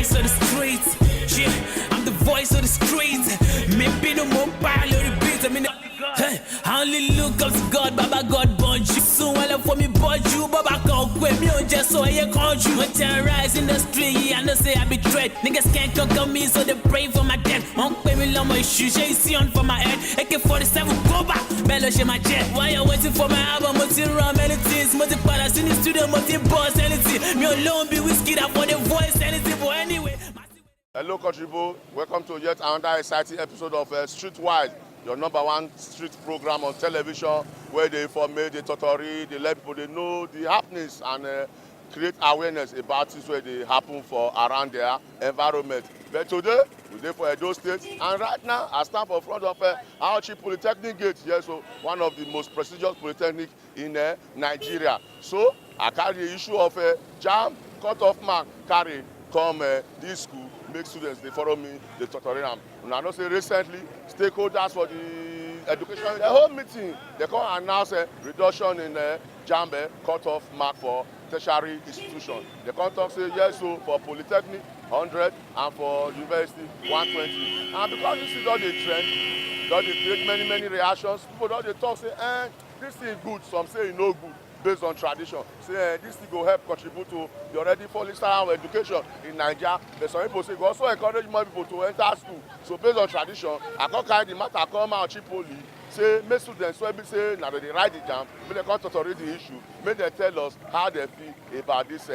voice of the streets. Yeah, I'm the voice of the streets. Maybe no more pile of the beats. I mean, hey, I only look up to God, Baba God born you. So well up for me, but you, Baba can't quit me on just so I can't you. When terrorize in the street, I know say I be dread. Niggas can't conquer me, so they pray for my death. Won't pay me long my shoes, you see on for my head. AK-47, go back, bellow shit my jet. Why you waiting for my album? Multi rum, anything, multi palace in the studio, multi boss, anything. Me alone be whiskey that for the voice, anything, but anyway. Hello, country people. Welcome to yet another exciting episode of Streetwise, your #1 street program on television, where they inform, they tutorial, they let people they know the happenings and create awareness about things where they happen for around their environment. But today, we're there for Edo State, and right now, I stand for front of Aochi Polytechnic Gate, yes, so one of the most prestigious polytechnic in Nigeria. So, I carry the issue of Jamb, cut-off mark, carry come this school, make students, they follow me, they tutorial them. And I know say recently, stakeholders for the education, the whole meeting, they come announce a reduction in Jamb cut-off mark for tertiary institution. They come talk say yes, so for polytechnic 100 and for university 120. And because this is not the trend, that they create many reactions. People don't they talk say, this thing good, some say it no good. Based on tradition, say this thing will help contribute to the already falling standard of education in Nigeria. But some people say we also encourage more people to enter school. So based on tradition, I can't carry the matter come out cheaply. Say make students when we say now they write the jam, make they come tutorial the issue, make they tell us how they feel about this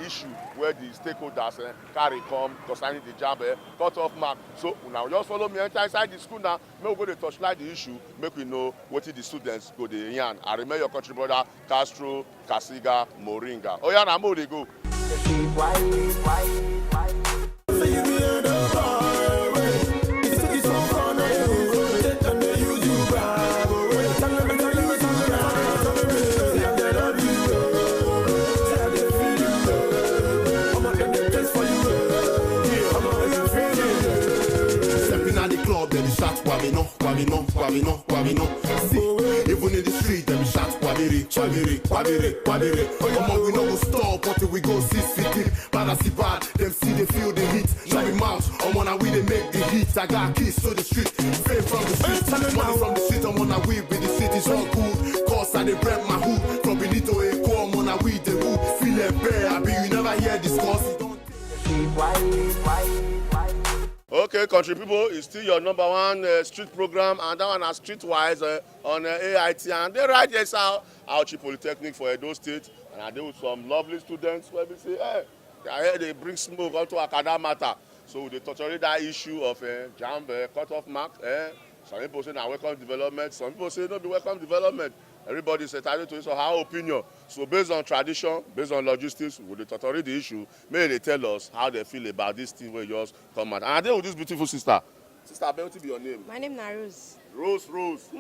issue where the stakeholders carry come concerning the Jamb cut-off mark. So now just follow me enter inside the school now. Make we go to touchlight the issue, make we know what the students go to yarn. I remember your country brother Castro, Kasiga, Moringa. Oh yeah, now more they go. See, even in the street, them shout Kwabiri. Come on, we no go stop until we go 6 feet deep. Bad as it bad, them see they feel the heat. Shall we mount? I'm on a we they make the heat. I got keys to the street, fame from the street. Money from the street, I'm on a we with the city's all cool. Cause I they rep my hood. From Benito Echo, I'm on a we the hood. Feel it bare, I be you never hear this cause. It don't Okay, country people, it's still your #1 street program, and that one is Streetwise on AIT. And they right here, Aochi Polytechnic for Edo State, and I deal with some lovely students where we say, hey, I hear they bring smoke onto academic matter. So they touch that issue of Jamb cut-off mark. Some people say now welcome development, some people say no be welcome development. Everybody is entitled to his or her opinion. So based on tradition, based on logistics, we will tutorial the issue. May they tell us how they feel about this thing where yours come out. And I deal with this beautiful sister. Sister, what be your name? My name is Rose. Rose.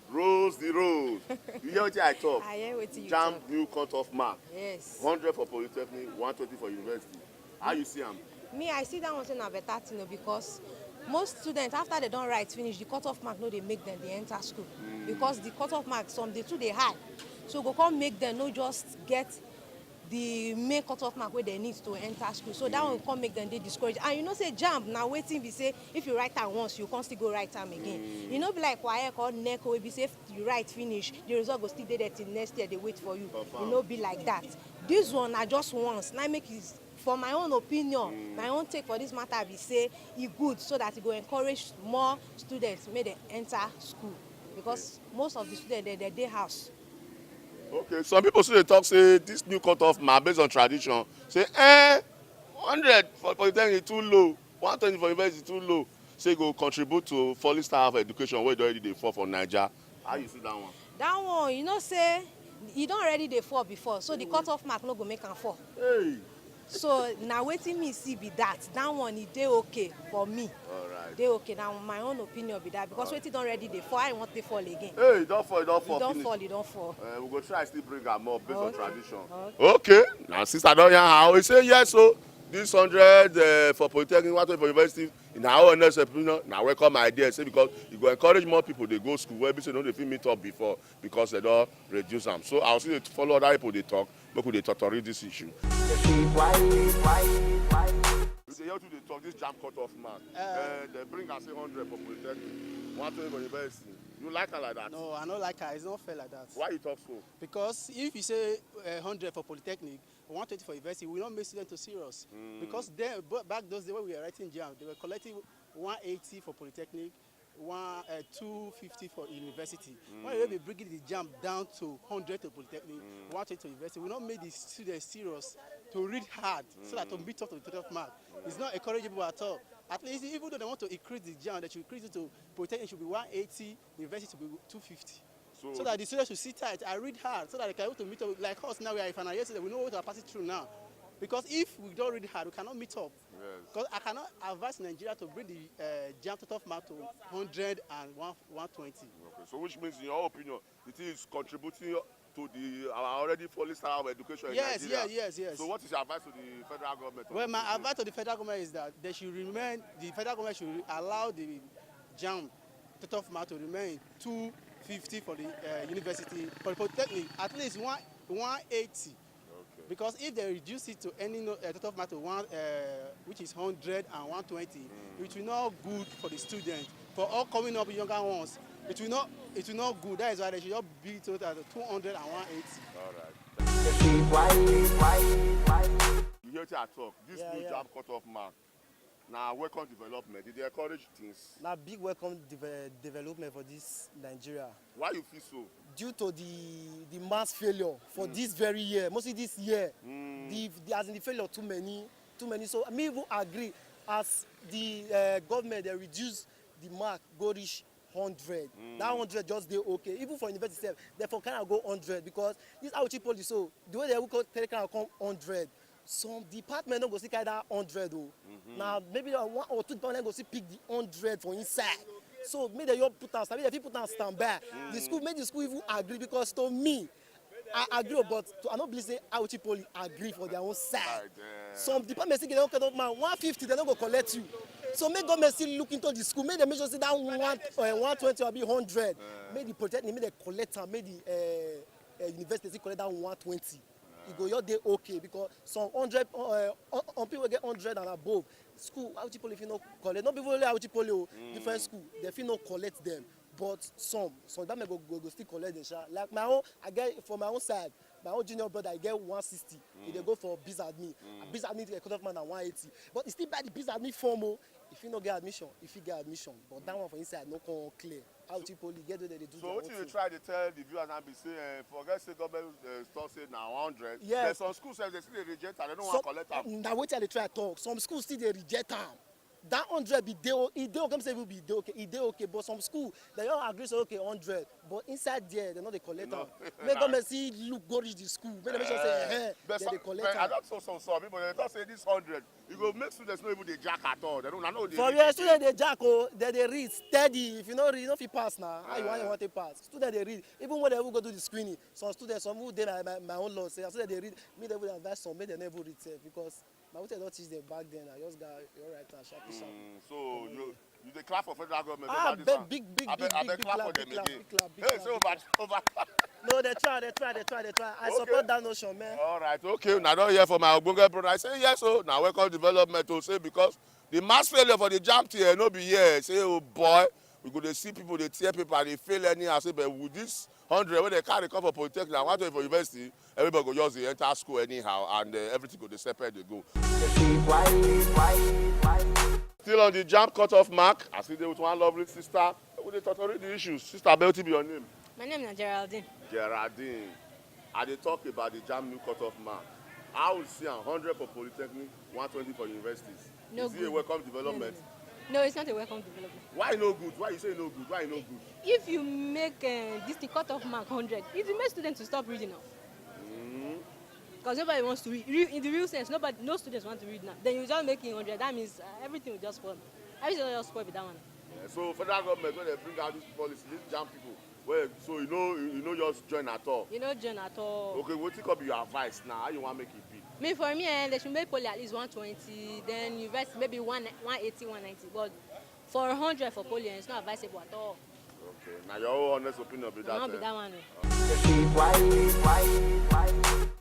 Rose the Rose. You hear what I talk? I hear what you Jamb talk. new cut-off mark. Yes. 100 for polytechnic, 120 for university. How you see them? Me, I see that one saying a better thing because most students, after they don't write finish, the cut-off mark, no, they make them, they enter school. Because the cut-off mark, some they too, they high. So go come make them, no just get the main cut-off mark where they need to enter school. So that one come make them, they discourage. And you know, say Jamb, now waiting, we say, if you write time once, you can't still go write time again. You know, be like quiet or neck, or be say, if you write finish, the result go still there till next year, they wait for you. You know, be like that. This one, I just once, now make it, for my own opinion, my own take for this matter, we say it's good so that it will encourage more students may they enter school because most of the students they're day house. Okay, some people say they talk say this new cut-off mark based on tradition. Say 100 for polytechnic too low, 120 for university too low. Say go contribute to falling standard of education where they already they fall for Nigeria. How you see that one? That one, you know, say you don't already they fall before, so the cut-off mark no go make them fall. Hey. So now waiting me see be that one it dey okay for me. All right. Dey okay now my own opinion be that because waiting already they fall I want they fall again. Hey, don't fall. You don't fall. We go try still bring am up based on tradition. Okay. Okay. Now sister don yarn how we say yes so this 100 for polytechnic 120 for university in our honest opinion na welcome idea say because e go encourage more people dey go school wey be say no dey fit meet up before because they don reduce am. So I will still follow other people dey talk make we dey tutorial this issue. they hear to talk this Jamb cut-off mark. They bring us 100 for polytechnic, 120 for university. You like her like that? No, I don't like her. It's not fair like that. Why you talk so? Because if you say 100 for polytechnic, 120 for university, we don't make students too serious. Because then, back those days when we were writing Jamb, they were collecting 180 for polytechnic, 250 for university. When we be bringing the Jamb down to 100 to polytechnic, 120 to university, we don't make the students serious to read hard so that to meet up to the total mark. It's not encourageable at all. At least even though they want to increase the Jamb, they should increase it to polytechnic should be 180, university should be 250. So that the students should sit tight and read hard so that they can able to meet up like us now. We are in final year, so we know what we are passing through now. Because if we don't read hard, we cannot meet up. Because I cannot advise Nigeria to bring the Jamb total mark to 100 and 120. Okay. So which means, in your opinion, it is contributing to our already falling standard of education in Nigeria? Yes. So what is your advice to the federal government? Well, my advice to the federal government is that they should remain, the federal government should allow the Jamb total mark to remain 250 for the university, for the polytechnic, at least 180. Because if they reduce it to any total mark to which is 100 and 120, it will not good for the students. For all coming up younger ones, it will not good. That is why they should just be it at 200 and 180. All right. You hear I talk. This new Jamb cut-off mark. Now, welcome development. Did they encourage things? Now, big welcome development for this Nigeria. Why you feel so? Due to the mass failure for this very year, mostly this year, as in the failure too many. So I even agree as the government they reduce the mark go reach 100. That 100 just dey okay. Even for university itself, therefore kind of go 100 because this Auchi policy. So the way they will take kind of come 100. Some department don't go see that 100 though. Now maybe one or two department go see pick the 100 for inside. So maybe they put on stand. Maybe if you put on standby, the school make the school even agree because to me, I agree, but I don't believe say Auchi Poly agree for their own side. Some departments say they don't get man 150, they don't go collect you. So make government still look into the school. Make them make sure say that 120 or be 100. Make the project, make the collector, make the university collect that 120. It go your day okay because some 100 on people get 100 and above. School Auchi Poly if you no collect, not people only Auchi Poly, different school they fit no collect them. But some that may go still collect the share. Like my own, I get for my own side, my own junior brother I get 160. If they go for biz admin, biz admin get cut off man at 180. But it's still by the biz admin form. If you no get admission, if you get admission, but that one for inside no come clear. Auchi Poly get where they do. So what you try to tell the viewers and be saying, forget say government start saying now 100. Yes. There's some schools they still reject and they don't want to collect them. Now wait till they try to talk. Some schools still they reject them. That 100 be dey okay, say will be dey okay, it dey okay, but some school they don't agree say okay 100, but inside there they know they collect them. Make government see look go reach the school, make them make sure say they collect them. I don't some people they don't say this 100. You go make students know even they jack at all. They don't know. For your students they jack they read steady. If you know read, you know if you pass now. How you want to pass? Students they read. Even when they will go do the screening, some students some who did my own law say so they read. Me they would advise some, make they never read because. My wife don't teach them back then. I just got your right and sharp. So you the clap for federal government. Big clap for them again. Hey, so over. No, they try. I support that notion, man. All right, okay. Now don't hear from my Ogbonge brother. I say yes, so now welcome development to say because the mass failure for the Jamb here no be here. Say oh boy, we go to see people they tear paper and they fail anyhow. Say but with this 100 when they carry come for polytechnic and 120 for university, everybody go just enter school anyhow and everything go to separate they go. Still on the Jamb cut-off mark, I see there with one lovely sister. We dey talk already the issues. Sister, Belty be your name. My name is Geraldine. Geraldine. I dey talk about the Jamb new cut-off mark. I will see 100 for polytechnic, 120 for universities. No Is good. it a welcome development? No, it's not a welcome development. Why no good? Why you say no good? Why no good? If you make this the cut-off mark 100, it will make students to stop reading now. Because nobody wants to read. In the real sense, no students want to read now. Then you just make it 100. That means everything will just spoil. Everything will just spoil with that one. Yeah, so federal government when they bring out this policy, these Jamb people, well, so you know just join at all. You know, John at all. Okay, what think of your advice now? How you want to make it be? Me for me, they should make poly at least 120. Then university maybe 180, 190. But for 100 for poly, it's not advisable at all. Okay, now your own honest opinion be that. Not be that one.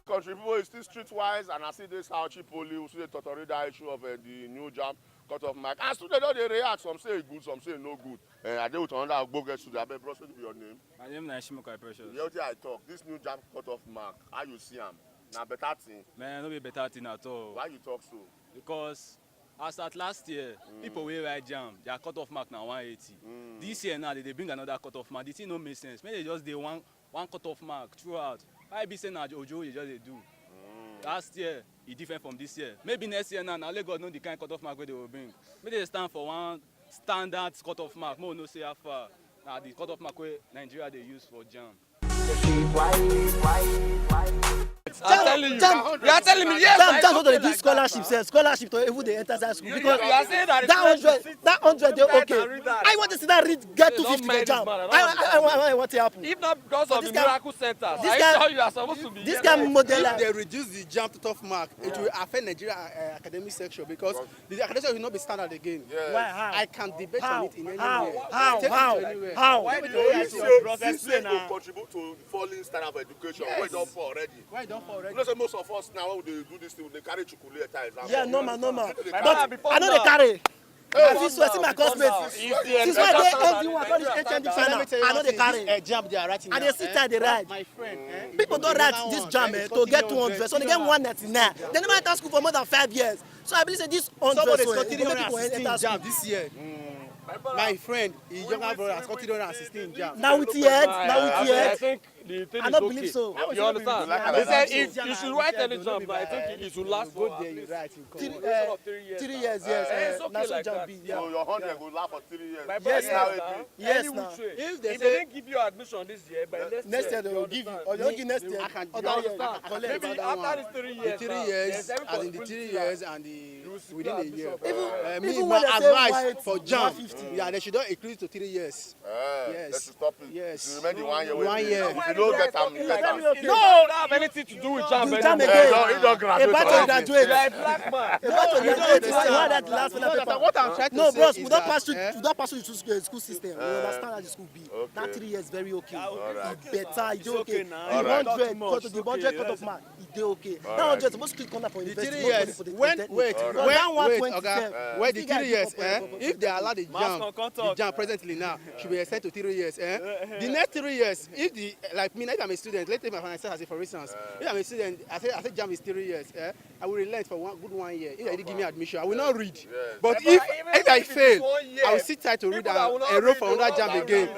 Country people is still streetwise, and I see this how cheap only, we see the totori that issue of the new jam cut off mic. And students don't they react, some say good, some say no good. I deal with another bogus student. I bet bro, say to be your name. My name is Shimokai Precious. The other I talk, this new jam cut off mark, how you see him? Now better thing. Man, no be better thing at all. Why you talk so? Because as at last year, people will write jam, their cut-off mark now 180. This year now, they bring another cut-off mark. The thing no make sense. Maybe they just do one cut-off mark throughout. Why be saying that Ojo they just they do? Last year, it's different from this year. Maybe next year now, God know the kind of cut-off mark where they will bring. Maybe they stand for one standard cut-off mark. More no say how far. Now the cut-off mark where Nigeria they use for jam. I'm telling you. You are telling me yes. Jam go to the scholarship, scholarship to even the enter that school because you are saying that that 100 they okay. I want to see that read get 250 for jam. I want to happen. If not because of the miracle centers, this are you sure you are supposed to be? This kind of model. If they reduce the jam to tough mark, it will affect Nigeria academic section because the academic section will not be standard again. Yes. Why? How? I can debate on it in any way. How? Why do you say to contribute to falling standard of education? Yes. Why don't fall already? Why don't fall already? You know, say most of us now when they do this thing, they carry chocolate at times. Yeah, normal. They But carry- I know they carry. This was my classmates. Since why they end one, all this HND final, I know they carry. Jam they are writing. And they sit there, they write. My friend, People don't write this jam to get 200, so they get 199. They never enter school for more than 5 years. So I believe say this 100 somebody so got it go make people 316 enter jam school. this year. My friend, his younger brother has got 316 jam. Now with yet, I think the thing I is don't okay. believe so. You understand? Like They said that. if you should write any jam, I think it should last for Go at there, you least write. You come. 3 years, yes. it's okay That's what like jam that. be. So Yeah. your 100 will last for 3 years. My Yes, brother, now. yes, Yes, now. now. If they If they say didn't give you admission this year, by Next year they will give you. Or you don't give next year. I can Other year, understand. you can collect. Maybe about that after one. these 3 the years, 3 now, years, there's every as in the 3 possibility years that and the will secure within a admission year. for- Me, even my when they say advice white, for jam, 150. yeah, they should not increase to 3 years. Let's Yes. stop it. Yes. You remember the 1 year. 1 year. If you don't get them, you get them. No, don't have anything to do with jam Do jam anymore. again. No, he don't graduate About to already. graduate. You are a black man. About to you don't graduate. understand. Why that last You final understand? paper? What I'm trying to No, say bros, is we don't that, pass through. We don't pass through the school system. We understand how the school be. Okay. That 3 years very okay. Alright. It better. It's okay. now. The Alright. 100 cut to the 100 cut off mark. It okay. Now 100 supposed to click corner for the university. 3 not years, for the when, polytechnic. wait, But when, that wait, 120 okay, self, when the you guys 3 years, go for- if they allow the jam presently now, should be extended to 3 years, the next 3 years, if the, like me, like I'm a student, let's take myself as a for instance, if I'm a student, I say jam is 3 years, I will relent for one good 1 year. If they didn't give me admission, I will not read. But if I fail, I will sit tight to read and enroll for another jam again.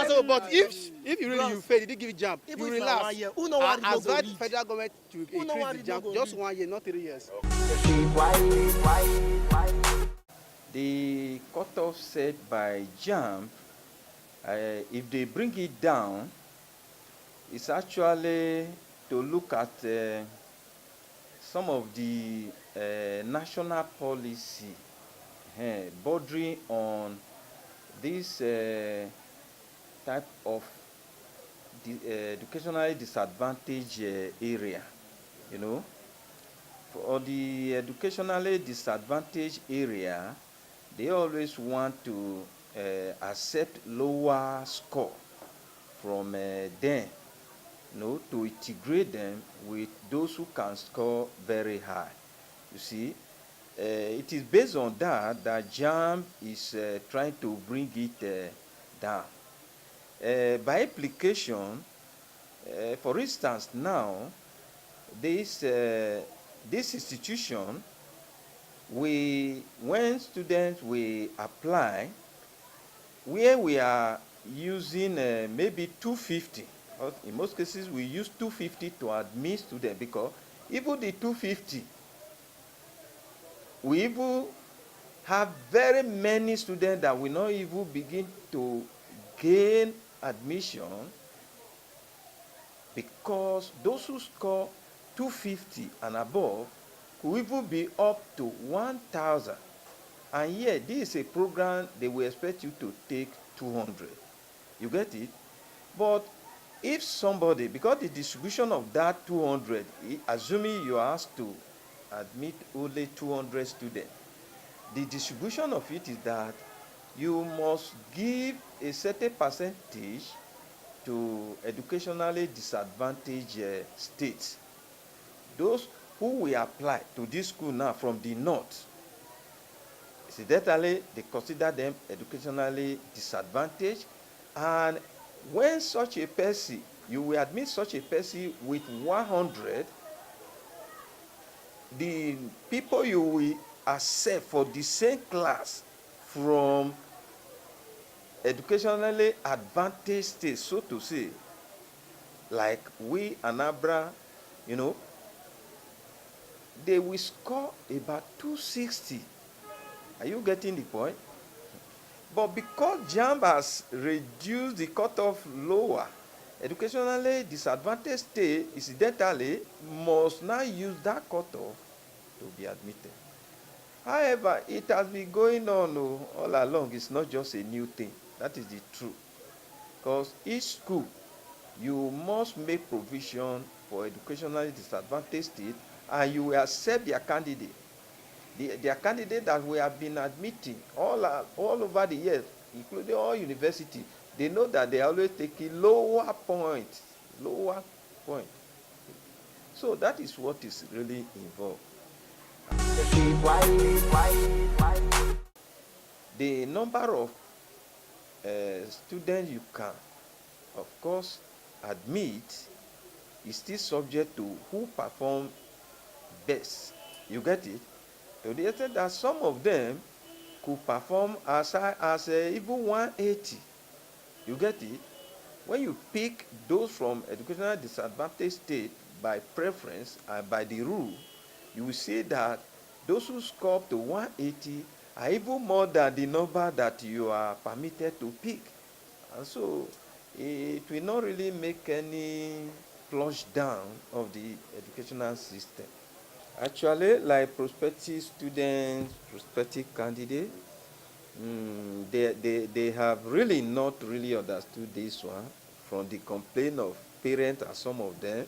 So, but if you really you fail, you didn't give it jam, Even you if na relax. 1 year, who know what it I no go advise read? federal government to know increase what the it jam, no go just read? 1 year, not 3 years. The cutoff set by Jamb, if they bring it down, it's actually to look at some of the national policy bordering on this type of educationally disadvantaged area, you know. For the educationally disadvantaged area, they always want to accept lower score from them, you know, to integrate them with those who can score very high. You see, it is based on that Jamb is trying to bring it down. By application, for instance, now this institution, when students will apply, where we are using maybe 250, or in most cases we use 250 to admit students, because even the 250, we even have very many students that will not even begin to gain admission, because those who score 250 and above could even be up to 1,000. And yet, this is a program they will expect you to take 200. You get it? But if somebody, because the distribution of that 200, assuming you are asked to admit only 200 students, the distribution of it is that you must give a certain percentage to educationally disadvantaged states. those who will apply to this school now from the north, incidentally, they consider them educationally disadvantaged. And when such a person, you will admit such a person with 100, the people you will accept for the same class from educationally advantaged states, so to say, like we, Anambra, you know, they will score about 260. Are you getting the point? But because Jamb has reduced the cutoff lower, educationally disadvantaged state, incidentally, must now use that cutoff to be admitted. However, it has been going on all along. It's not just a new thing. That is the truth. Because each school, you must make provision for educationally disadvantaged state, and you will accept their candidate. Their candidate that we have been admitting all over the years, including all universities, they know that they always take a lower point. So that is what is really involved. The number of students you can, of course, admit is still subject to who perform best. You get it? To the extent that some of them could perform as high as even 180. You get it? When you pick those from educational disadvantaged state by preference and by the rule, you will see that those who score up to 180 are even more than the number that you are permitted to pick. And so it will not really make any flush down of the educational system. Actually, like prospective students, prospective candidates, they have really not really understood this one from the complaint of parents and some of them,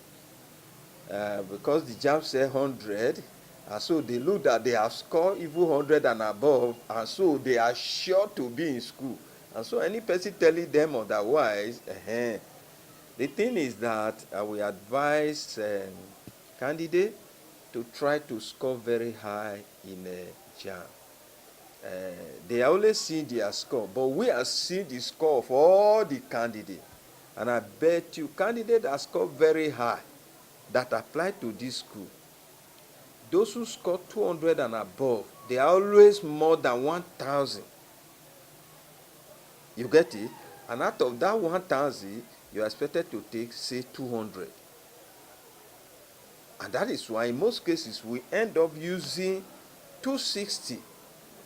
because the Jamb said 100, and so they look that they have scored even 100 and above, and so they are sure to be in school. And so any person telling them otherwise, the thing is that we advise candidates to try to score very high in Jamb. They are only seeing their score, but we are seeing the score of all the candidates. And I bet you candidates that score very high that apply to this school, those who score 200 and above, they are always more than 1,000. You get it? And out of that 1,000, you are expected to take, say, 200. And that is why in most cases we end up using 260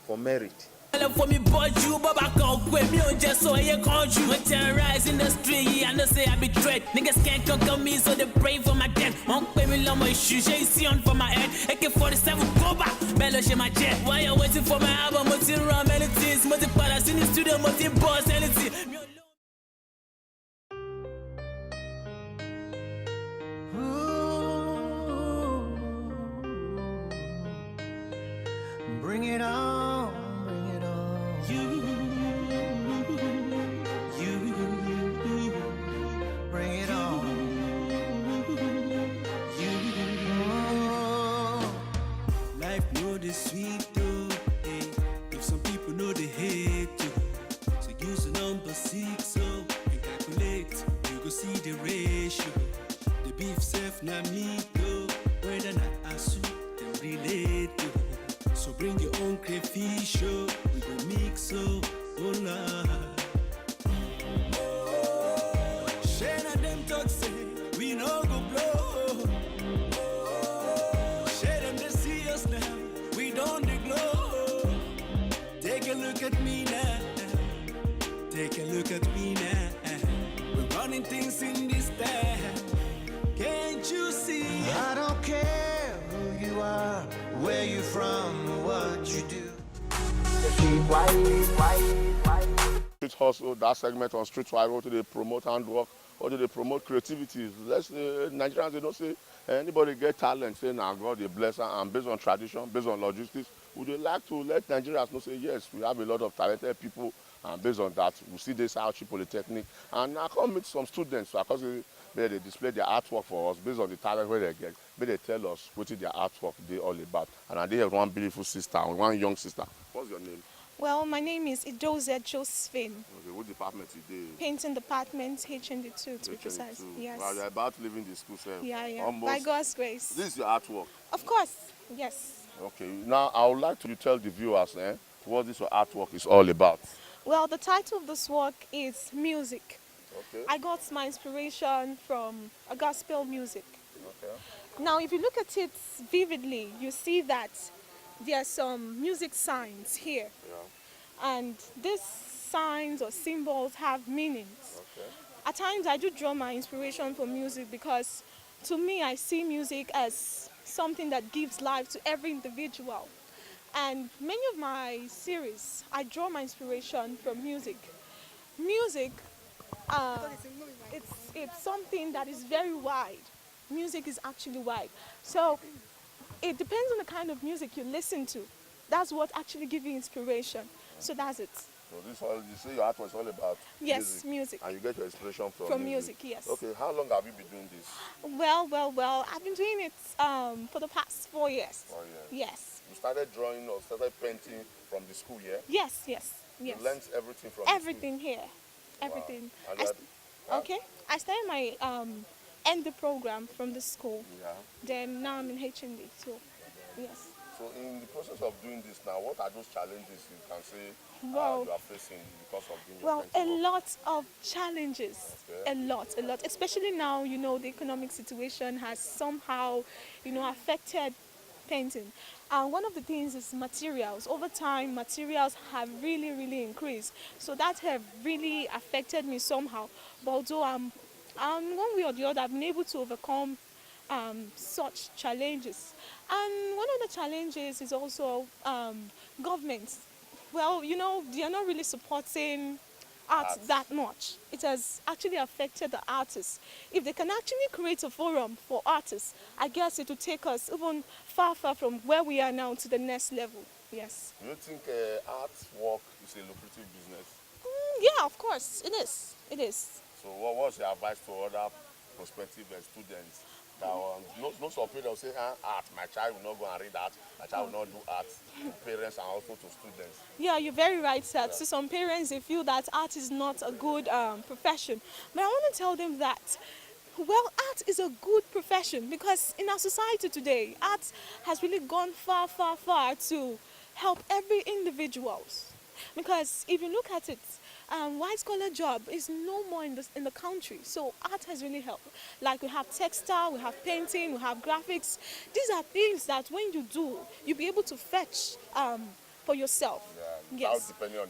for merit. For me, but you, but I can't quit me on just so I can't you. I terrorize in the street, I know say I be tried. Niggas can't conquer me, so they pray for my death. Won't pay me long my shoes, they see on for my head. AK-47, go back, bellow share my jet. Why you waiting for my album? Multi rum, anything, multi palace in the studio, multi boss, anything. Bring it on, bring it on. You, bring it on. Life know the sweet though, hey. If some people know they hate you, so use the number 6 so and calculate. You go see the ratio. The beef self na meat though, whether not asu them relate to. So bring your own crayfish, oh, we go mix, oh, oh Lord. Oh, share na them talk say, we no go blow. Oh, share them they see us now, we don't dey glow. Take a look at me now, take a look at me now. We're running things in this town, can't you see? I don't care who you are, where you from, what you do. Street hustle, that segment on Street Wide, what do they promote handwork, what do they promote creativity? Let's Nigerians, they don't say anybody get talent, say now God they bless her, and based on tradition, based on logistics, would they like to let Nigerians know say yes, we have a lot of talented people, and based on that, we see this Auchi Polytechnic, and I come meet some students because May they display their artwork for us based on the talent where they get. May they tell us what their artwork they all about. And I have one beautiful sister, one young sister. What's your name? Well, my name is Idoze Josephine. Okay, what department you did? Painting department, HND2 to be precise. Yes. Well, you're about to leave in the school, sir. Yeah. Almost. By God's grace. This is your artwork? Of course, yes. Okay, now I would like to tell the viewers what this artwork is all about. Well, the title of this work is Music. Okay. I got my inspiration from a gospel music. Okay. Now, if you look at it vividly, you see that there are some music signs here. Yeah. And these signs or symbols have meanings. Okay. At times, I do draw my inspiration from music because to me, I see music as something that gives life to every individual. And many of my series, I draw my inspiration from music. Music, it's something that is very wide. Music is actually wide. So it depends on the kind of music you listen to. That's what actually gives you inspiration. So that's it. So this all you say your art was all about music. And you get your inspiration from music, yes. Okay, how long have you been doing this? Well, I've been doing it for the past 4 years. 4 years. Yes. You started drawing or started painting from the school, yeah? Yes. You learned everything from everything here. Everything. Wow. Okay. I started my end program from the school. Yeah. Then now I'm in HND. So yes. So in the process of doing this now, what are those challenges you can say you are facing because of doing your painting work? Lot of challenges. Okay. A lot. Especially now, the economic situation has somehow, affected painting. And one of the things is materials. Over time, materials have really, really increased. So that have really affected me somehow. But although I'm one way or the other, I've been able to overcome such challenges. And one of the challenges is also government. Well, they are not really supporting art that much. It has actually affected the artists. If they can actually create a forum for artists, I guess it will take us even far from where we are now to the next level. Yes. Do you think art work is a lucrative business? Yeah, of course. It is. So what's your advice to other prospective students? No some people will say, art, my child will not go and read art, my child will not do art, parents and also to students. Yeah, you're very right, sir. Yeah. So some parents, they feel that art is not a good profession. But I want to tell them that, well, art is a good profession because in our society today, art has really gone far to help every individual. Because if you look at it, white-collar job is no more in the country. So art has really helped. Like we have textile, we have painting, we have graphics. These are things that when you do, you'll be able to fetch for yourself. Yeah,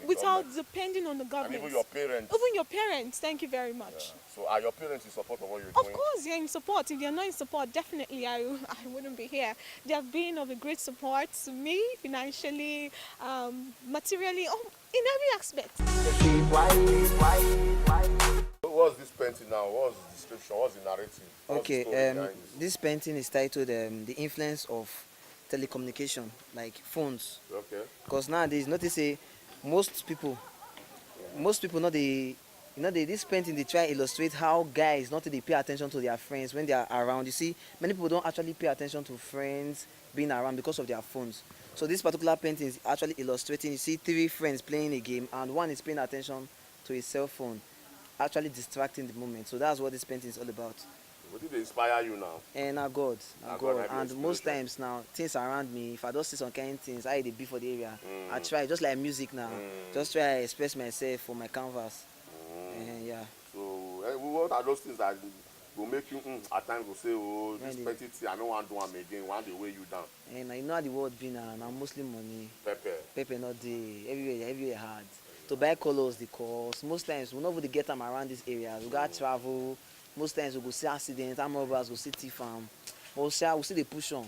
without depending on the government. And even your parents. Even your parents, thank you very much. Yeah. So are your parents in support of what you're doing? Of course, they're in support. If they're not in support, definitely I wouldn't be here. They have been of a great support to me, financially, materially, in every aspect. What's this painting now? What's the description? What's the narrative? Okay, this painting is titled The Influence of Telecommunication, like phones. Okay. Because nowadays, notice most people know this painting they try to illustrate how guys not they pay attention to their friends when they are around. You see, many people don't actually pay attention to friends being around because of their phones. So this particular painting is actually illustrating. You see 3 friends playing a game and one is paying attention to his cell phone, actually distracting the moment. So that's what this painting is all about. What did they inspire you now? And God. And most times now, things around me, if I don't see some kind of things, I be for the area. I try, just like music now, just try to express myself for my canvas. Yeah. So, what are those things that will make you, at times, will say, oh, this petty, I don't want to do them again, want to weigh you down? And I know how the world be now, mostly money. Pepper not there, everywhere hard. To buy colors, the cost. Most times, we not get them around this area. We got travel. Most times we go see accidents, armed robbers go see thief farm. But we see the push on.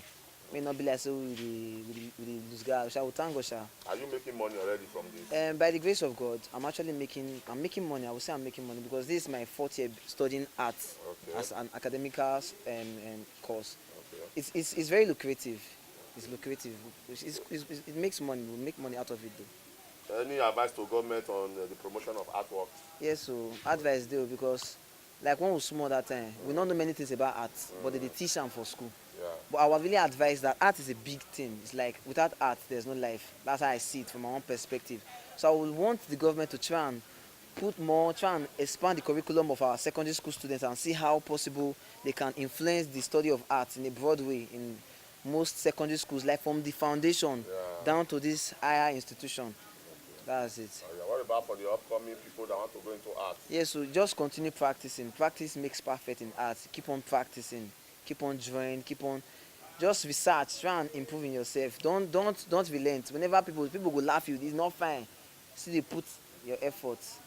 May not be like so with the lose guys. We thank God. Are you making money already from this? By the grace of God, I'm making money. I will say I'm making money because this is my 4th year studying art as an academical course. Okay. It's very lucrative. It's lucrative. It makes money. We make money out of it though. Any advice to government on the promotion of artwork? Yes, so advice though because like when we small that time, we don't know many things about art, but they teach them for school. Yeah. But I would really advise that art is a big thing. It's like without art, there's no life. That's how I see it from my own perspective. So I would want the government to try and try and expand the curriculum of our secondary school students and see how possible they can influence the study of art in a broad way in most secondary schools, like from the foundation down to this higher institution. That's it. Yeah. What about for the upcoming people that want to go into art? Yes, so just continue practicing. Practice makes perfect in art. Keep on practicing. Keep on drawing. Keep on just research. Try and improve in yourself. Don't relent. Whenever people will laugh you, it's not fine. Still they put your efforts.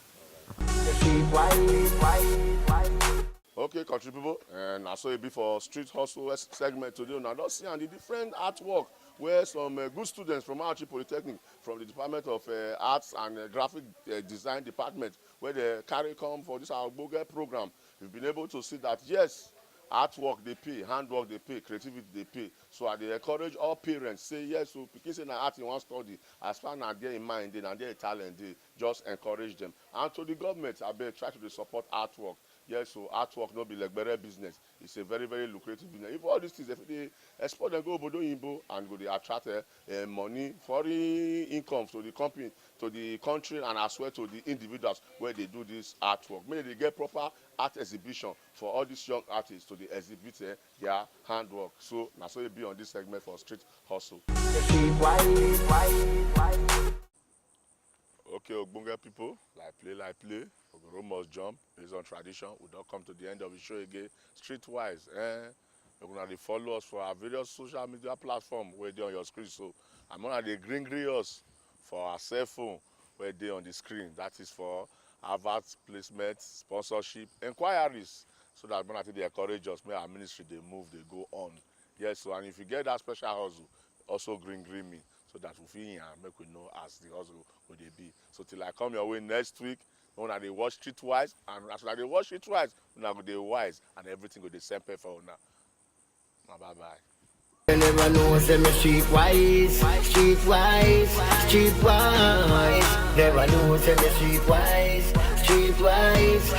Okay, country people, and I saw it before Street Hustle segment today. Now, don't see the different artwork where some good students from Archie Polytechnic, from the Department of Arts and Graphic Design Department, where they carry come for this our Boga program, we've been able to see that yes, artwork they pay, handwork they pay, creativity they pay. So I they encourage all parents say yes. So because in art in one study, as far as they're in mind, and they're talent, they just encourage them. And to the government, I better try to support artwork. Yes, so artwork no be like better business. It's a very, very lucrative business. If all these things, if they export and go Bodo Imbo and go they attract money, foreign income to the country, and as well to the individuals where they do this artwork. Maybe they get proper art exhibition for all these young artists to the exhibit their handwork. So now so it be on this segment for Street Hustle. Okay, Ogbonge people, like play. We must jump based on tradition. We don't come to the end of the show again. Streetwise, you're gonna follow us for our various social media platforms where they're on your screen. So I'm gonna green us for our cell phone where they're on the screen. That is for advert placement, sponsorship, inquiries. So that when I think they encourage us, may our ministry they move, they go on. Yes, so and if you get that special hustle, also green me. So that we feel and make we know as the hustle will they be. So till I come your way next week, when they watch Streetwise, and after they watch Streetwise, when go they wise and everything go the same pay for now. Bye bye. You never know, say me streetwise. Never know, say me streetwise. Streetwise.